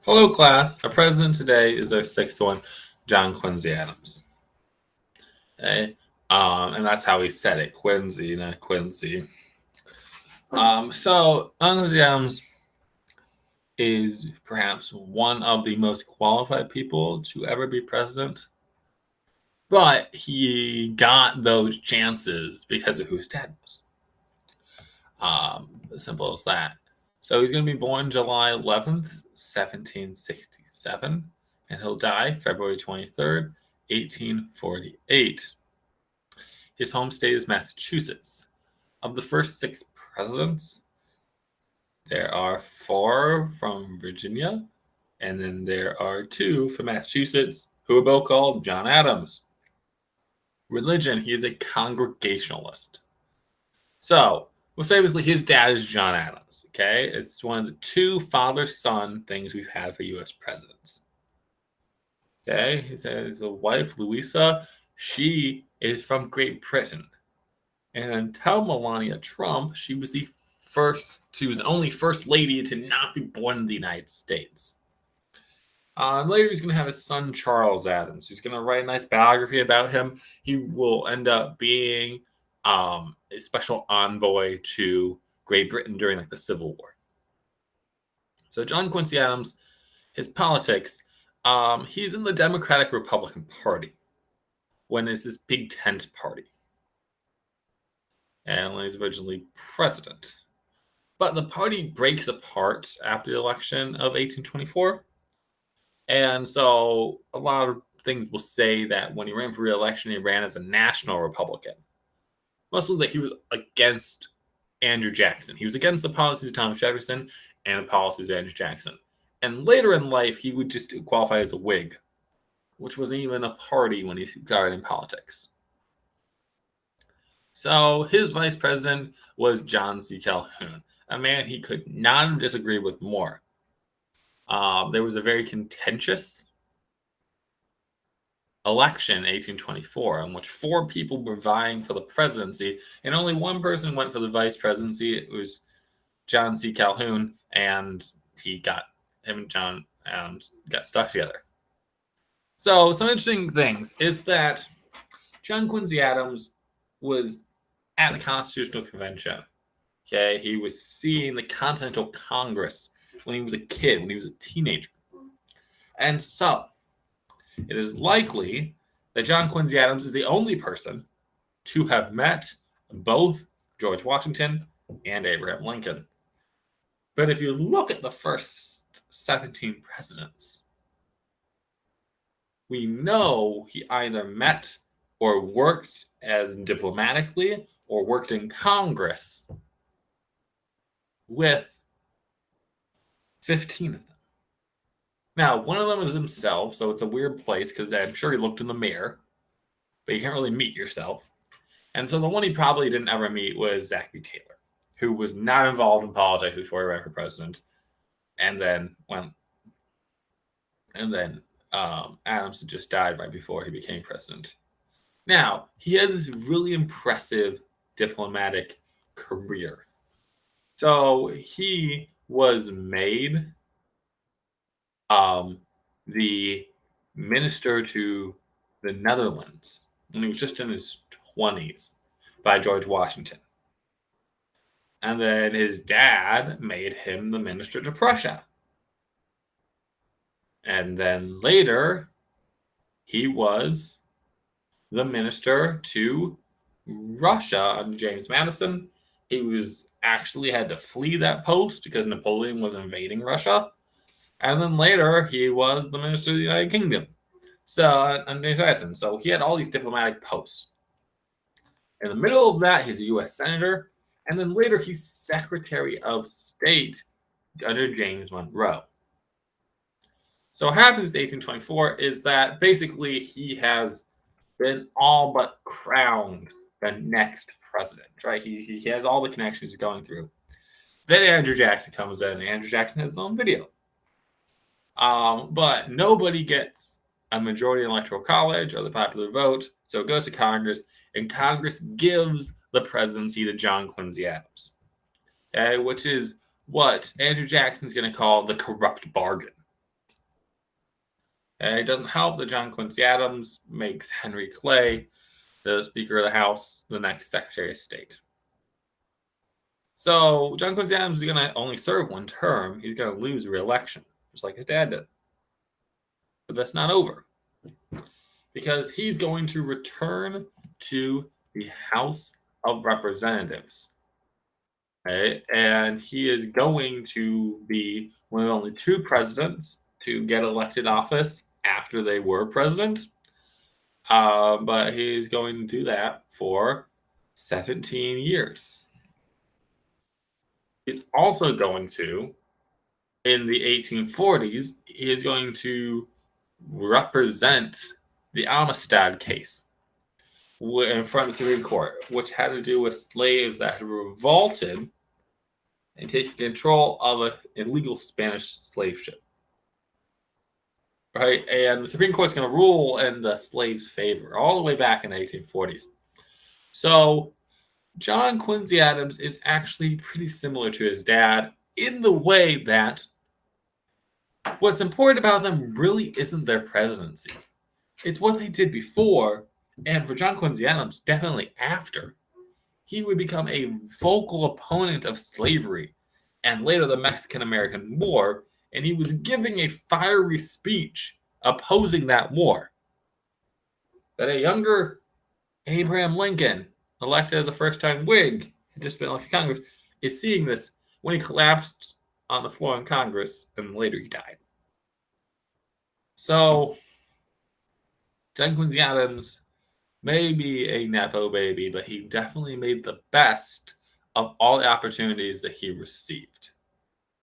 Hello, class. Our president today is our sixth one, John Quincy Adams. Okay, and that's how he said it, Quincy, not Quincy. So John Quincy Adams is perhaps one of the most qualified people to ever be president, but he got those chances because of who his dad was. As simple as that. So he's going to be born July 11th, 1767, and he'll die February 23rd, 1848. His home state is Massachusetts. Of the first six presidents, there are four from Virginia, and then there are two from Massachusetts, who are both called John Adams. Religion, he is a Congregationalist. So, we'll say basically his dad is John Adams, okay? It's one of the two father-son things we've had for U.S. presidents. Okay, he says his wife, Louisa, she is from Great Britain. And until Melania Trump, she was the only first lady to not be born in the United States. Later, he's going to have his son, Charles Adams. He's going to write a nice biography about him. He will end up being a special envoy to Great Britain during the Civil War. So John Quincy Adams, his politics, he's in the Democratic Republican Party when it's his Big Tent party. And when he's originally president. But the party breaks apart after the election of 1824. And so a lot of things will say that when he ran for re-election, he ran as a national Republican. Mostly that he was against Andrew Jackson. He was against the policies of Thomas Jefferson and the policies of Andrew Jackson. And later in life, he would just qualify as a Whig, which wasn't even a party when he started in politics. So his vice president was John C. Calhoun, a man he could not disagree with more. There was a very contentious election in 1824 in which four people were vying for the presidency, and only one person went for the vice presidency. It was John C. Calhoun, and him and John Adams got stuck together. So some interesting things is that John Quincy Adams was at the Constitutional Convention. Okay, he was seeing the Continental Congress when he was a kid, when he was a teenager. And so, it is likely that John Quincy Adams is the only person to have met both George Washington and Abraham Lincoln. But if you look at the first 17 presidents, we know he either met or worked as diplomatically or worked in Congress with 15 of them. Now, one of them was himself, so it's a weird place because I'm sure he looked in the mirror, but you can't really meet yourself. And so the one he probably didn't ever meet was Zachary Taylor, who was not involved in politics before he ran for president, and then Adams had just died right before he became president. Now, he had this really impressive diplomatic career. So he was made the minister to the Netherlands when he was just in his 20s by George Washington. And then his dad made him the minister to Prussia. And then later, he was the minister to Russia under James Madison. He was actually had to flee that post because Napoleon was invading Russia. And then later, he was the minister of the United Kingdom. So, under James Madison. So he had all these diplomatic posts. In the middle of that, he's a U.S. senator. And then later, he's Secretary of State under James Monroe. So what happens in 1824 is that basically he has been all but crowned the next president, right? He has all the connections he's going through. Then Andrew Jackson comes in, and Andrew Jackson has his own video. But nobody gets a majority in the Electoral College or the popular vote, so it goes to Congress, and Congress gives the presidency to John Quincy Adams, okay, which is what Andrew Jackson's going to call the corrupt bargain. It doesn't help that John Quincy Adams makes Henry Clay the Speaker of the House the next Secretary of State. So John Quincy Adams is going to only serve one term. He's going to lose re-election, just like his dad did. But that's not over, because he's going to return to the House of Representatives. Okay? And he is going to be one of only 2 presidents to get elected office after they were president. But he's going to do that for 17 years. He's also going to, in the 1840s, he is going to represent the Amistad case in front of the Supreme Court, which had to do with slaves that had revolted and taken control of an illegal Spanish slave ship. Right? And the Supreme Court's going to rule in the slaves' favor all the way back in the 1840s. So John Quincy Adams is actually pretty similar to his dad in the way that what's important about them really isn't their presidency. It's what they did before, and for John Quincy Adams, definitely after. He would become a vocal opponent of slavery and later the Mexican-American War, and he was giving a fiery speech opposing that war. That a younger Abraham Lincoln, elected as a first-time Whig, had just been elected to Congress, is seeing this when he collapsed on the floor in Congress, and later he died. So, John Quincy Adams may be a Nepo baby, but he definitely made the best of all the opportunities that he received.